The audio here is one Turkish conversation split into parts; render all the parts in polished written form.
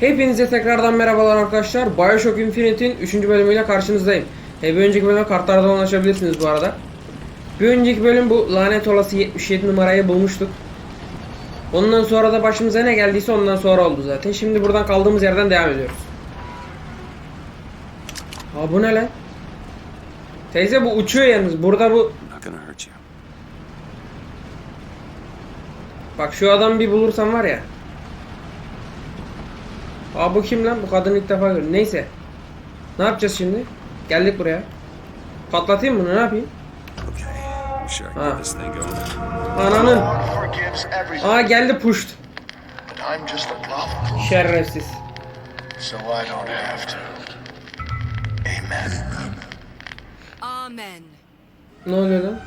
Hepinize tekrardan merhabalar arkadaşlar. Bioshock İnfinite'in 3. bölümüyle karşınızdayım. Bir önceki bölüme kartlardan ulaşabilirsiniz bu arada. Bir önceki bölüm bu lanet olası 77 numarayı bulmuştuk. Ondan sonra da başımıza ne geldiyse ondan sonra oldu zaten. Şimdi buradan kaldığımız yerden devam ediyoruz. Aa, bu ne lan? Teyze bu uçuyor yalnız. Burada bu... Bak şu adamı bir bulursam var ya. Aa, bu kim lan? Bu kadını ilk defa gördüm. Neyse. Ne yapacağız şimdi? Geldik buraya. Patlatayım mı? Ne yapayım? Ha. Ananın. Aa, geldi puşt. Şerefsiz. Amen. Ne oluyor lan?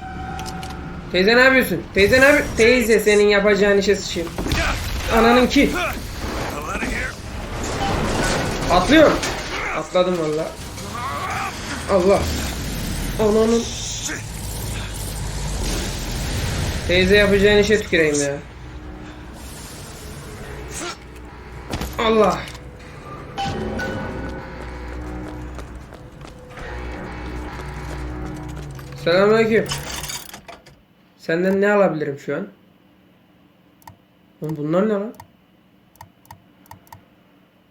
Teyze ne yapıyorsun? Teyze ne yapıyorsun? Teyze senin yapacağın işe sıçayım. Ananın ki. Atlıyorum. Atladım valla. Allah. Ananın. Teyze yapacağın işe tüküreyim ya. Allah. Selamünaleyküm. Senden ne alabilirim şu an? Oğlum bunlar ne lan?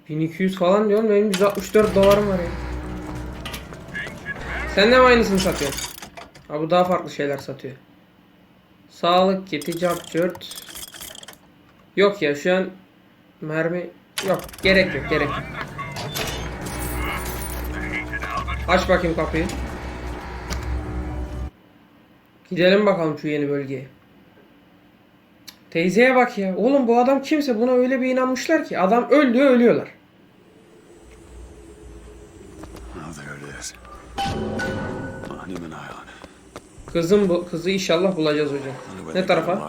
1200 falan diyorum, benim 164 dolarım var ya. Sen de mi aynısını satıyorsun? Ha, bu daha farklı şeyler satıyor. Sağlık kiti, capcurt. Yok ya, şu an mermi yok, gerek yok, gerek yok. Aç bakayım kapıyı. Gidelim bakalım şu yeni bölgeye. Teyzeye bak ya. Oğlum bu adam kimse, buna öyle bir inanmışlar ki. Adam öldü, ölüyorlar. Kızın bu. Kızı inşallah bulacağız hocam. Ne tarafa?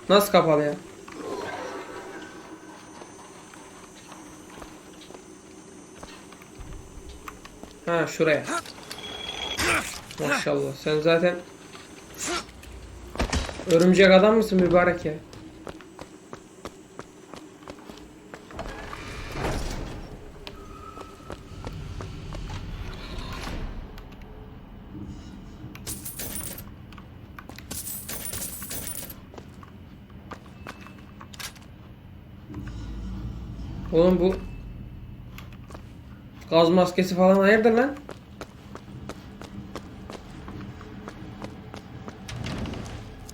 Nasıl kapalı ya? Ha, şuraya. Maşallah sen zaten örümcek adam mısın mübarek ya? Oğlum bu gaz maskesi falan hayırdır lan?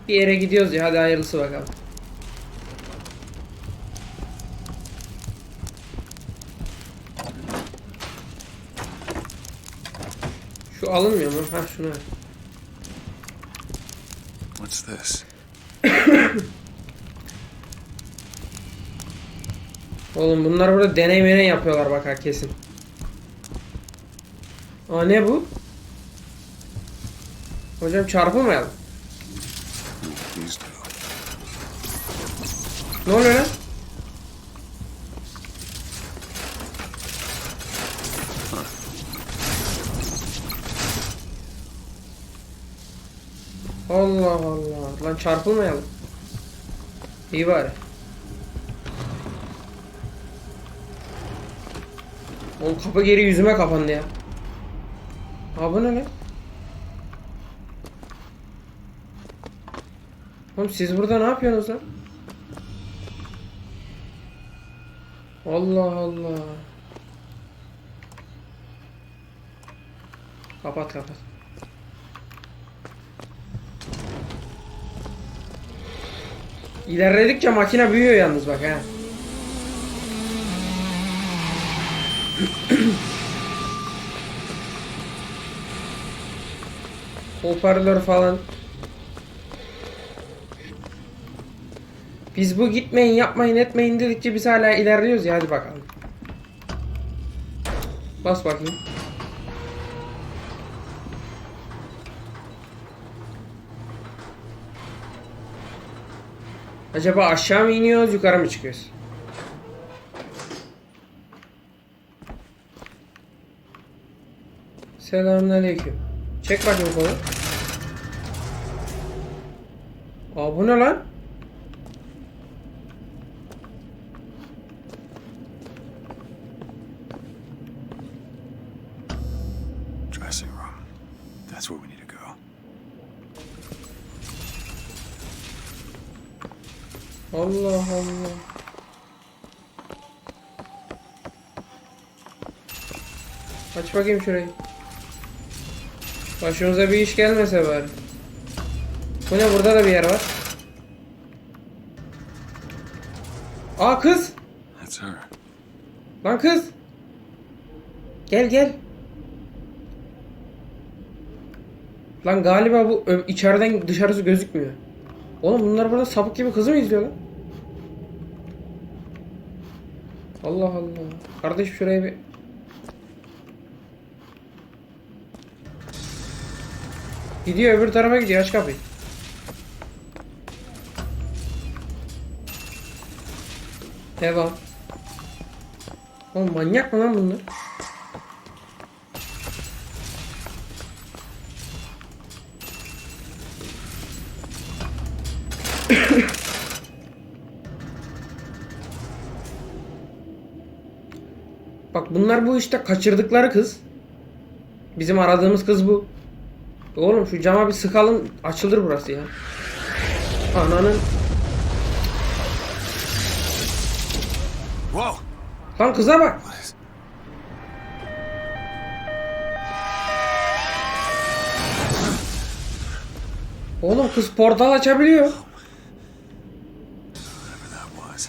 Bir yere gidiyoruz ya, hadi hayırlısı bakalım. Şu alınmıyor mu? Ha, şunu. What's this? Oğlum bunlar burada deney yapıyorlar bak ha, kesin. Aa, ne bu? Hocam çarpılmayalım. Ne oluyor lan? Allah Allah. Lan çarpılmayalım. İyi bari. Oğlum kapı geri yüzüme kapandı ya. Aa, bu ne lan? Oğlum siz burada ne yapıyorsunuz lan? Allah Allah. Kapat kapat. İlerledikçe makine büyüyor yalnız bak ha. Hoparlör falan. Biz bu gitmeyin, yapmayın, etmeyin dedikçe biz hala ilerliyoruz ya, hadi bakalım. Bas bakayım. Acaba aşağı mı iniyoruz, yukarı mı çıkıyoruz? Selamünaleyküm. Çek bakayım kolu. Aa, bu ne lan? That's where we need to go. Allah Allah. Aç bakayım şurayı. Başımıza bir iş gelmese bari. Bu ne, burada da bir yer var. Aa, kız. That's her. Lan kız. Gel gel. Lan galiba bu içeriden dışarısı gözükmüyor. Oğlum bunlar burada sapık gibi kızı mı izliyor lan? Allah Allah. Kardeş şuraya bir... Gidiyor, öbür tarafa gidiyor. Aç kapıyı. Devam. Oğlum manyak mı lan bunlar? Bak bunlar bu işte kaçırdıkları kız. Bizim aradığımız kız bu. Oğlum şu cama bir sıkalım, açılır burası ya. Ananın. Whoa! Lan kıza bak. Oğlum kız portal açabiliyor. Whatever that was.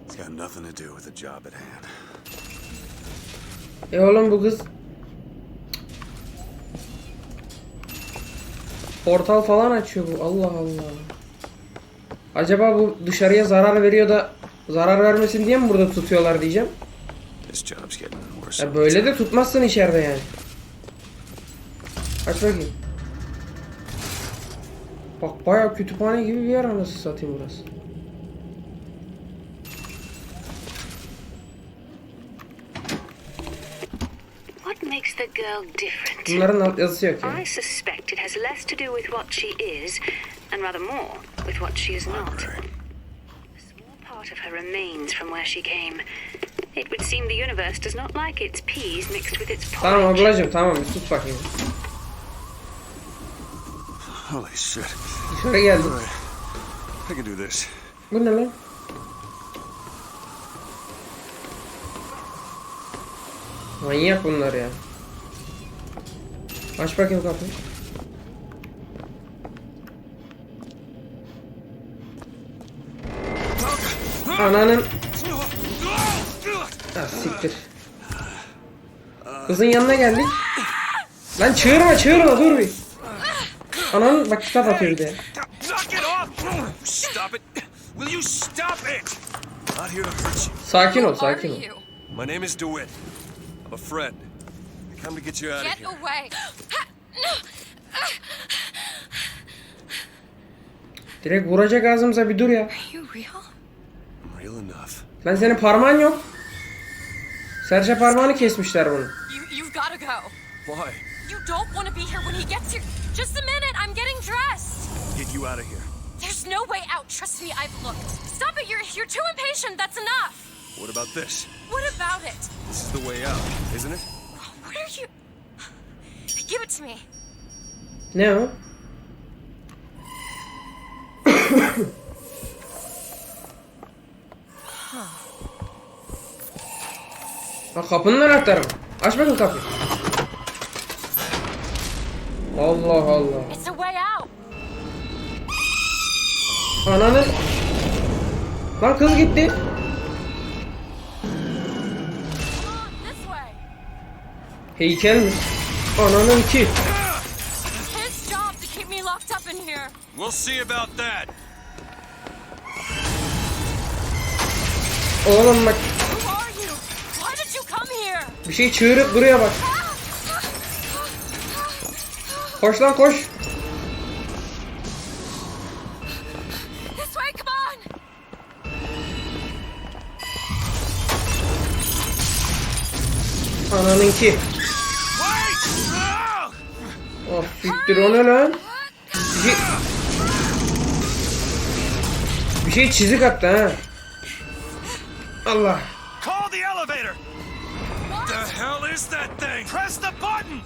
It's got nothing to do with the job at hand. Oğlum bu kız portal falan açıyor bu. Allah Allah. Acaba bu dışarıya zarar veriyor da zarar vermesin diye mi burada tutuyorlar diyeceğim. This job's getting worse. Ya böyle de tutmazsın içeride yani. Aç bakayım. Bak bayağı kütüphane gibi bir yer, anasını satayım burası. What makes the girl different? Bunların alt yazısı yok yani. I suspect it has less to do with what she is, and rather more with what she is not. A small part of her remains from where she came. It would seem the universe does not like its peas mixed with its porridge. Tamam ablacığım, tamam bir sus bakayım. Holy shit. Dışarı geldik. Alright. I can do this. Bu ne lan? Manyak bunlar ya. Aç bakayım kapıyı. Ananın. Ah siktir. Kızın yanına geldik. Lan çığırma dur bir. Ananın bak kitap atıyor bir de. Knock it off! Stop it! Will you stop it? Not here to hurt you. Sakin ol. My name is DeWitt. I'm a friend. I come to get you out of Get here. away! Direkt vuracak ağzımıza, bir dur ya. Are you real? I'm real enough. Lan senin parmağın yok. Serçe parmağını kesmişler bunu. You've gotta go. Why? You don't want to be here when he gets here. Just a minute, I'm getting dressed. Get you out of here. There's no way out. Trust me, I've looked. Stop it! You're too impatient. That's enough. What about this? What about it? This is the way out, isn't it? What are you? Give it to me. Ne o? Ha, kapının anahtarı mı? Aç bakayım kapıyı. Allah Allah. It's a way out. Ananın. Lan kız gitti. Come on, this way. Heykel mi? Ananın ki. It's his job to keep me locked up in here. We'll see about that. Oğlum bak. Who are you? Why did you come here? Bir şey çığırıp duruyor bak. Koş lan koş. This way, come on. Ananın ki. Wait! Ah! Oh siktir, o ne lan? Bir şey çizik attı ha. Allah. Call the elevator! The hell is that thing? Press the button!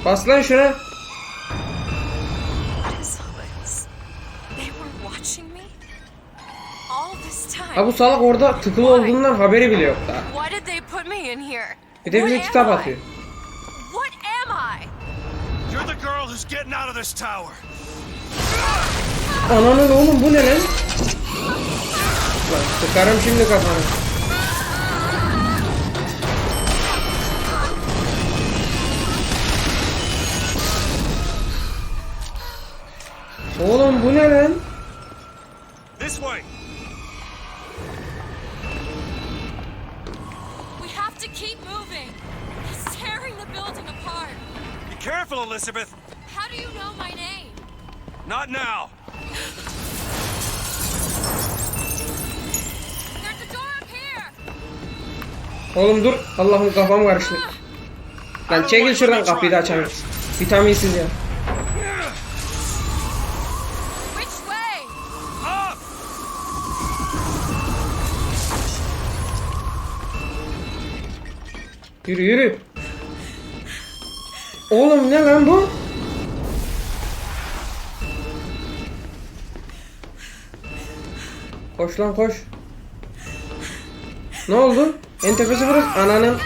Bas lan şuna. What is all this? They were watching me? All this time. Ha bu salak orada tıkılı olduğundan haberi bile yok daha. Why did they put me in here? Bir de bize What kitap am I? atıyor. What am I? You're the girl who's getting out of this tower. Ananın oğlum bu ne lan? Lan sıkarım şimdi kafanı. Oğlum bu ne lan? This way. We have to keep moving. He's tearing the building apart. Be careful, Elizabeth. How do you know my name? Not now. There's a door up here. Oğlum dur. Allah'ım kafam karıştı. Lan çekil şuradan, kapıyı da açamıyorum. Vitaminsiz ya. Which way? Up. Yürü yürü. Oğlum ne lan bu? Koş lan koş. Ne oldu? En tepesi burası. Ananın.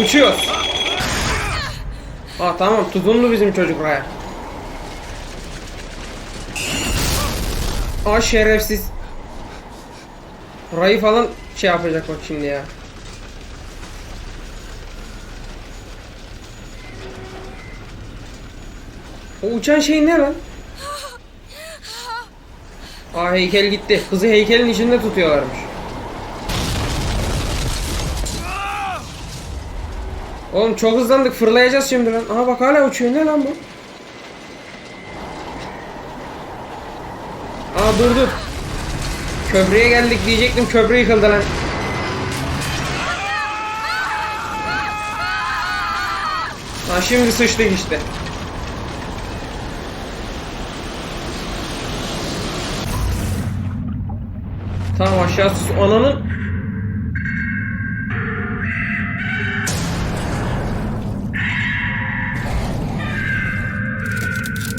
Uçuyoruz. Aa tamam, tutundu bizim çocuk buraya. Aa şerefsiz. Burayı falan şey yapacak bak şimdi ya. O uçan şey ne lan? Aa heykel gitti. Kızı heykelin içinde tutuyorlarmış. Oğlum çok hızlandık, fırlayacağız şimdi lan. Aha bak hala uçuyor, ne lan bu? Aa dur. Köprüye geldik diyecektim, köprü yıkıldı lan. Ha şimdi sıçtık işte. Tamam aşağısı ananın.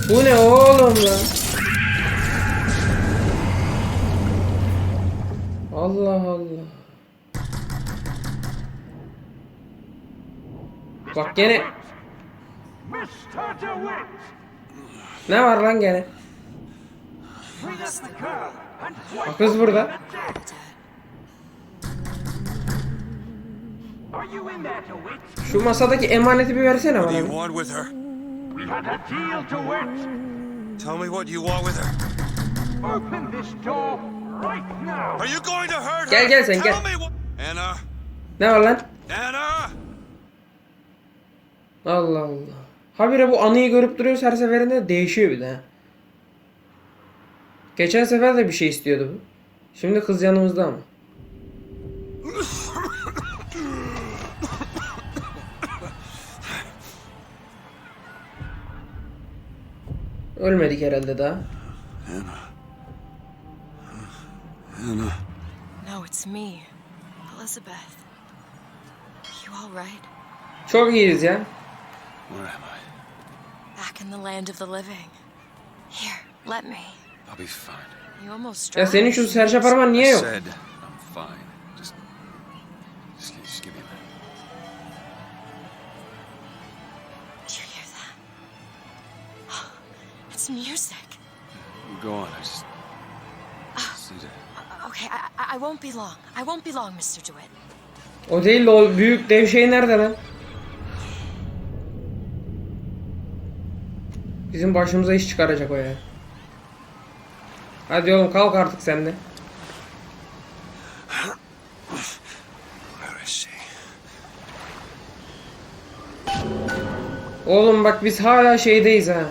Bu ne oğlum lan? Allah Allah. Bak gene. Ne var lan gene? Bak kız burada. Şu masadaki emaneti bir versene What do bana. you want with her? Tell me what you want with her. Open this door right now. Are you going to hurt her? Gel sen Tell gel. me what. Anna. Ne var lan? Anna. Allah Allah. Habire bu anıyı görüp duruyoruz, her seferinde değişiyor bir de. Ha. Geçen sefer de bir şey istiyordu bu. Şimdi kız yanımızda ama. Ölmedik herhalde daha. No, it's me, Elizabeth. You all right? Çok iyiyiz ya. Where am I? Back in the land of the living. Here, let me. I'll be fine. You almost Ya drowned. senin şu serçe parmağın niye I yok? said I'm fine. Just give me a minute. Did you hear that? It's music. Go on. I just need to. Okay, I won't be long. I won't be long, Mr. DeWitt. O değil de o büyük dev şey nerede lan? Bizim başımıza iş çıkaracak o ya. Hadi oğlum kalk artık sen de. Where is she? Oğlum bak biz hala şeydeyiz ha.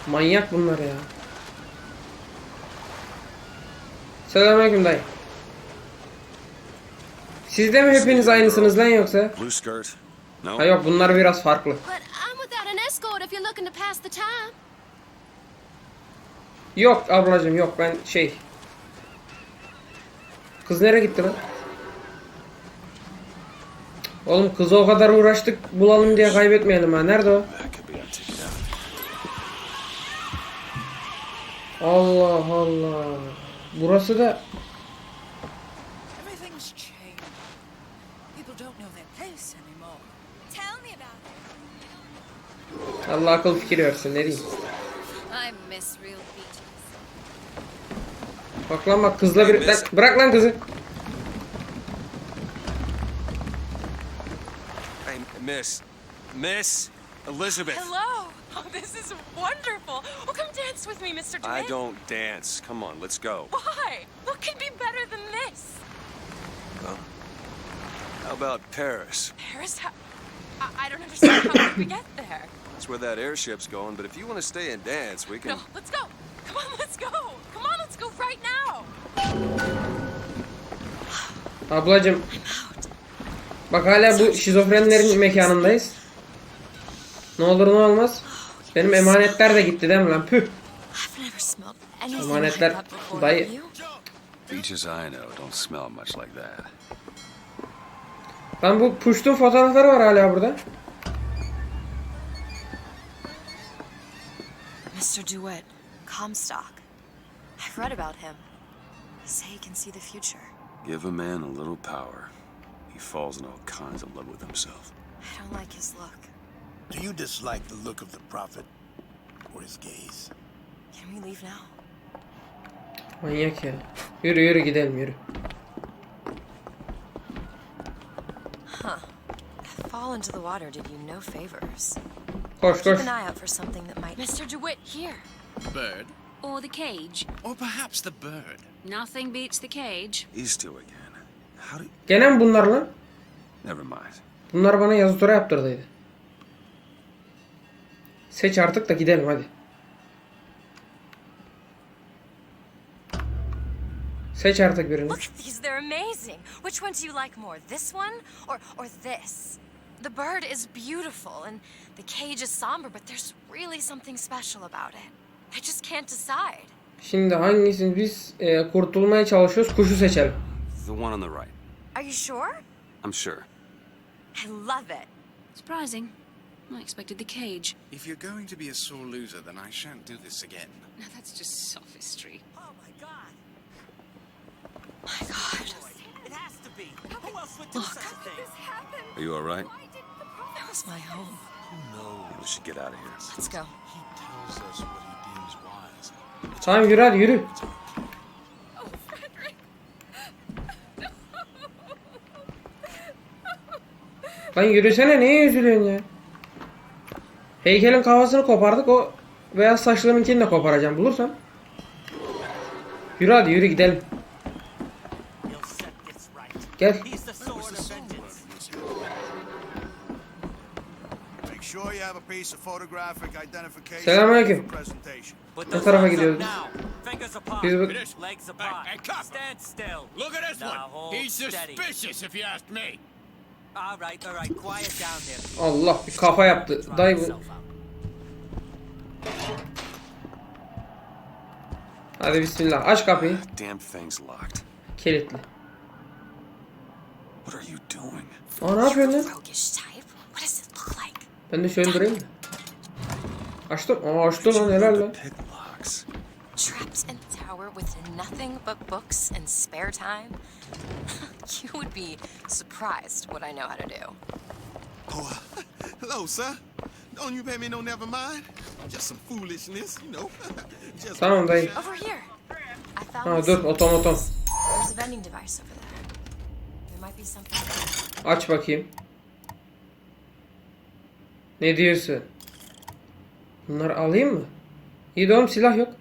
Manyak bunlar ya. Selamünaleyküm dayı. Siz de mi hepiniz aynısınız lan yoksa? Blue skirt. No. Ha yok, bunlar biraz farklı. But I'm without an escort if you're looking to pass the time. Yok ablacığım yok, ben şey. Kız nereye gitti lan? Oğlum kızı o kadar uğraştık bulalım diye kaybetmeyelim ha. Nerede o? Allah Allah. Burası da Everything's changed. People don't know their place anymore. Tell me about it. Allah akıl fikir versin, ne diyeyim. I miss real beaches. Bak lan bak, kızla bir... Bırak lan kızı. Hey, Miss Elizabeth. Hello. Oh, this is wonderful. Oh, come dance with me, Mr. I DeWitt. don't dance. Come on, let's go. Why? What could be better than this? How about Paris? Paris? I don't understand how did we get there? That's where that airship's going, but if you want to stay and dance, we can... No, let's go. Come on, let's go. Come on, let's go right now. Ablacım. Bak hala bu şizofrenlerin mekanındayız. Ne olur ne olmaz. Benim emanetler de gitti değil mi lan? Püh. I've never smelled anything like Emanetler that before. dayı. Have you? Beaches I know don't smell much like that. Lan bu puştun fotoğrafları var hala burada. Mr. DeWitt, Comstock. I've read about him. They say he can see the future. Give a man a little power. He falls in all kinds of love with himself. I don't like his look. Do you dislike the look of the prophet or his gaze? Can we leave now? Manyak ya. Yürü yürü gidelim yürü. Huh. Fall into the water did you no favors. Koş koş. Keep an eye out for something that might... Mr. DeWitt, here. Bird? Or the cage. Or perhaps the bird? Nothing beats the cage. These two again. How do... Gene mi bunlar lan? Never mind. Bunlar bana yazı tura yaptırdıydı. Seç artık da gidelim hadi. Seç artık birini. Look at these, they're amazing. Which one do you like more, this one or this? The bird is beautiful and the cage is somber, but there's really something special about it. I just can't decide. Şimdi hangisini biz kurtulmaya çalışıyoruz? Kuşu seçelim. The one on the right. Are you sure? I'm sure. I love it. Surprising. I expected the cage. If you're going to be a sore loser, then I shan't do this again. Now that's just sophistry. Oh my god. My God. It has to be. Who else would do Look. such a thing? Are you all right? That was my home. We should get out of here. Let's go. He tells us what he deems wise. Tamam yürü hadi yürü. Lan yürüsene, neye üzülüyorsun ya? Heykelin kafasını kopardık, o beyaz saçlarınkini de koparacağım bulursam. Yürü hadi yürü gidelim. You'll set this right. Gel. He's the sword of vengeance. Make sure you have a piece of photographic identification Selamünaleyküm. for presentation. Put Ne those tarafa arms up gidiyoruz? now. Fingers apart. Biz bu... Legs apart. Hey, cop. Stand still. Look at this Now one. hold He's steady. suspicious if you ask me. All right. Quiet down there. Allah, bir kafa yaptı. Dry Dayı bu. yourself out. Hadi bismillah, aç kapıyı. Damn thing's locked. Kilitli. What are you doing? Aa, ne yapıyorsun lan? Roguish type. What does it look like? Ben de şöyle durayım mı? Açtım. Aa, açtı lan, helal lan. Picklocks. Trapped in a tower with nothing but books and spare time? You would be surprised what I know how to do. Oh, hello, sir. Don't you pay me no never mind. Just some foolishness, you know. Just Tamam dayı. Over here. I found Ha this. dur, otomaton. There's a vending device over there. There might be something. Aç bakayım. Ne diyorsun? Bunları alayım mı? İyi de oğlum, silah yok.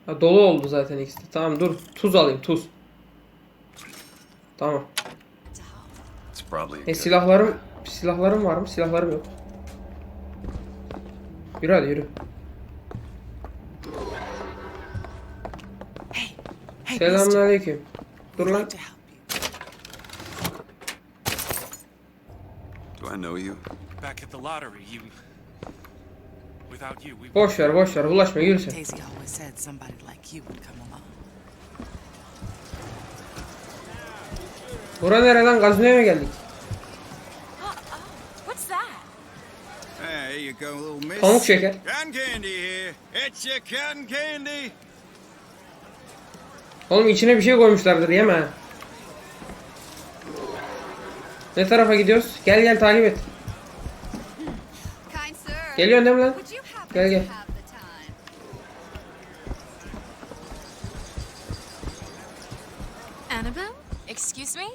Ha, dolu oldu zaten ikisi de. Tamam dur. Tuz alayım, tuz. Tamam. It's probably a good... Silahlarım var mı? Silahlarım yok. Yürü hadi yürü. Hey, Selamünaleyküm. Dur lan. to help you. Do I know you? Back at the lottery, you... Without you, we Boş ver boş ver, bulaşma, yürü sen. Daisy always said somebody like you would come along. Bura nereden, gazinoya mı geldik? What's that? There you go, little miss. Pamuk şeker. Cotton candy here. It's your cotton candy. Oğlum içine bir şey koymuşlardır, yeme ha. Ne tarafa gidiyoruz? Gel gel, takip et. Kind sir, Geliyorsun değil mi lan? would you happen Gel gel. to have the time? Annabelle? Excuse me?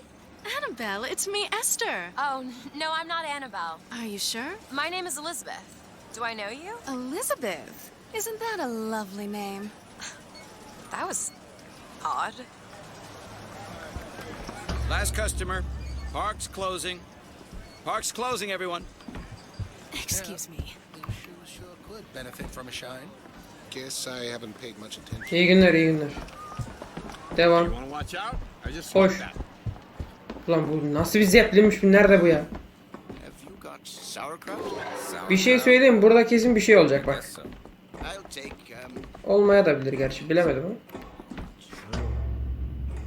Annabelle, it's me, Esther. Oh, no, I'm not Annabelle. Are you sure? My name is Elizabeth. Do I know you? Elizabeth. Isn't that a lovely name? That was odd. Last customer. Park's closing. Park's closing, everyone. Excuse me. sure could benefit from a shine. Guess I haven't paid much attention. İyi günler, iyi günler. Devam. You wanna watch out? I just Hoş. saw that. Ulan bu nasıl bir zeplinmiş, bu nerede bu ya? Have you got sauerkraut? Bir şey söyleyeyim, burada kesin bir şey olacak bak. So, I'll take, Olmaya da bilir gerçi, bilemedim ama.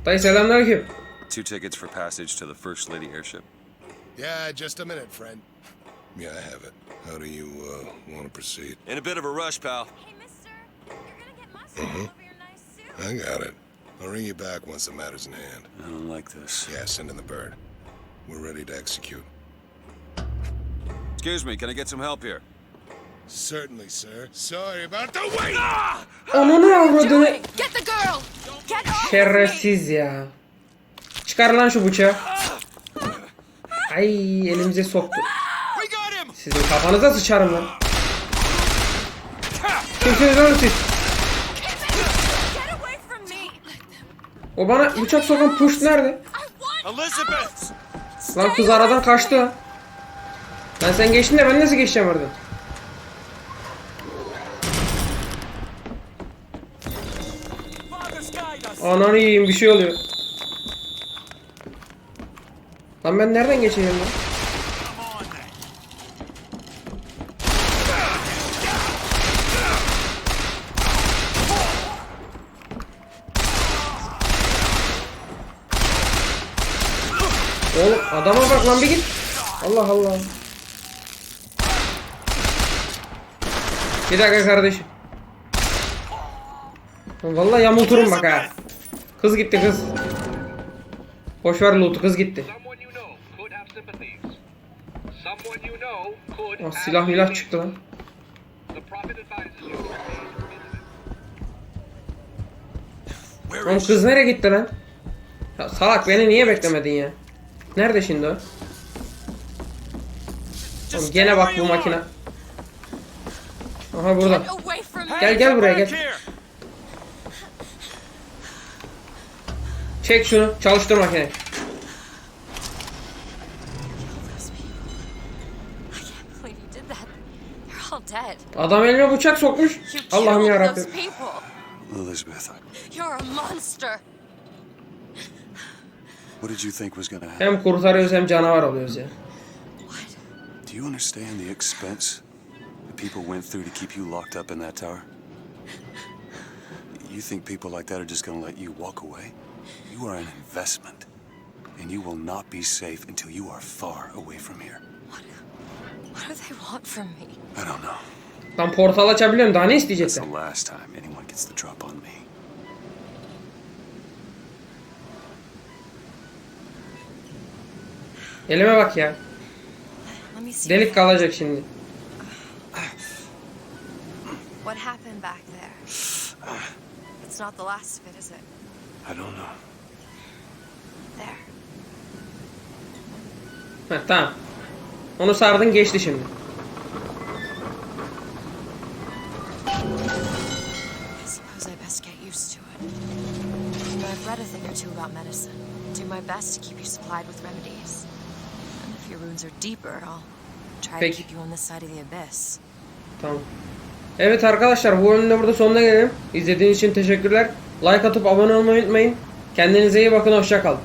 Dayı selamünaleyküm. 2 tickets for passage to the First Lady airship. Yeah, just a minute, friend. Yeah, I have it. How do you want to proceed? In a bit of a rush, pal. Hey, mister, you're gonna get mustard all over your nice suit. I got it. I'll ring you back once the matter's in hand. I don't like this. Yeah, send in the bird. We're ready to execute. Excuse me, can I get some help here? Certainly, sir. Sorry about the wait! Ananı avradını. Get the girl! Get off of me! Şerefsiz ya. Çıkar lan şu bıçağı. Ay, elimize soktu. We got him! Sizin kafanıza sıçarım lan. Kimsiniz oğlum siz? Get away from me! O bana bıçak sokan push nerede? I want Elizabeth! Lan kız aradan kaçtı lan. Lan sen geçtin de ben nasıl geçeceğim oradan? Ananı yiyeyim, bir şey oluyor. Lan ben nereden geçeceğim lan? Oğlum adama bak lan, bir git. Allah Allah. Bir dakika kardeşim. Vallahi yamulturum bak ha. Kız gitti kız. Boş ver loot'u, kız gitti. Oh, silah milah çıktı lan. Oğlum kız nereye gitti lan? Ya salak, beni niye beklemedin ya? Nerede şimdi o? Oğlum gene bak bu makine. Aha burada. get away from me! Gel gel buraya gel. Çek şunu, çalıştır makineyi. I can't believe you did that. They're all dead. Adam elime bıçak sokmuş. You killed Allah'ım those yarabbim. people. Elizabeth, You're a monster. what did you think was gonna happen? Hem kurtarıyoruz hem canavar oluyoruz ya. Do you understand the expense that people went through to keep you locked up in that tower? You think people like that are just gonna let you walk away? You are an investment, and you will not be safe until you are far away from here. What do they want from me? I don't know. Lan portal açabiliyorum, daha ne That's isteyecekler? the last time anyone gets the drop on me. Elime bak ya. Let me see. Delik kalacak şimdi. What happened back there? It's not the last of it, is it? I don't know. There. Heh, tamam. Onu sardın, geçti şimdi. I suppose I best get used to it. But I've read a thing or two about medicine. Do my best to keep you supplied with remedies. And if your wounds are deeper, I'll try Peki. to keep you on this side of the abyss. Tamam. Evet arkadaşlar, bu bölümün de burada sonuna gelelim. İzlediğiniz için teşekkürler. Like atıp abone olmayı unutmayın. Kendinize iyi bakın, hoşça kalın.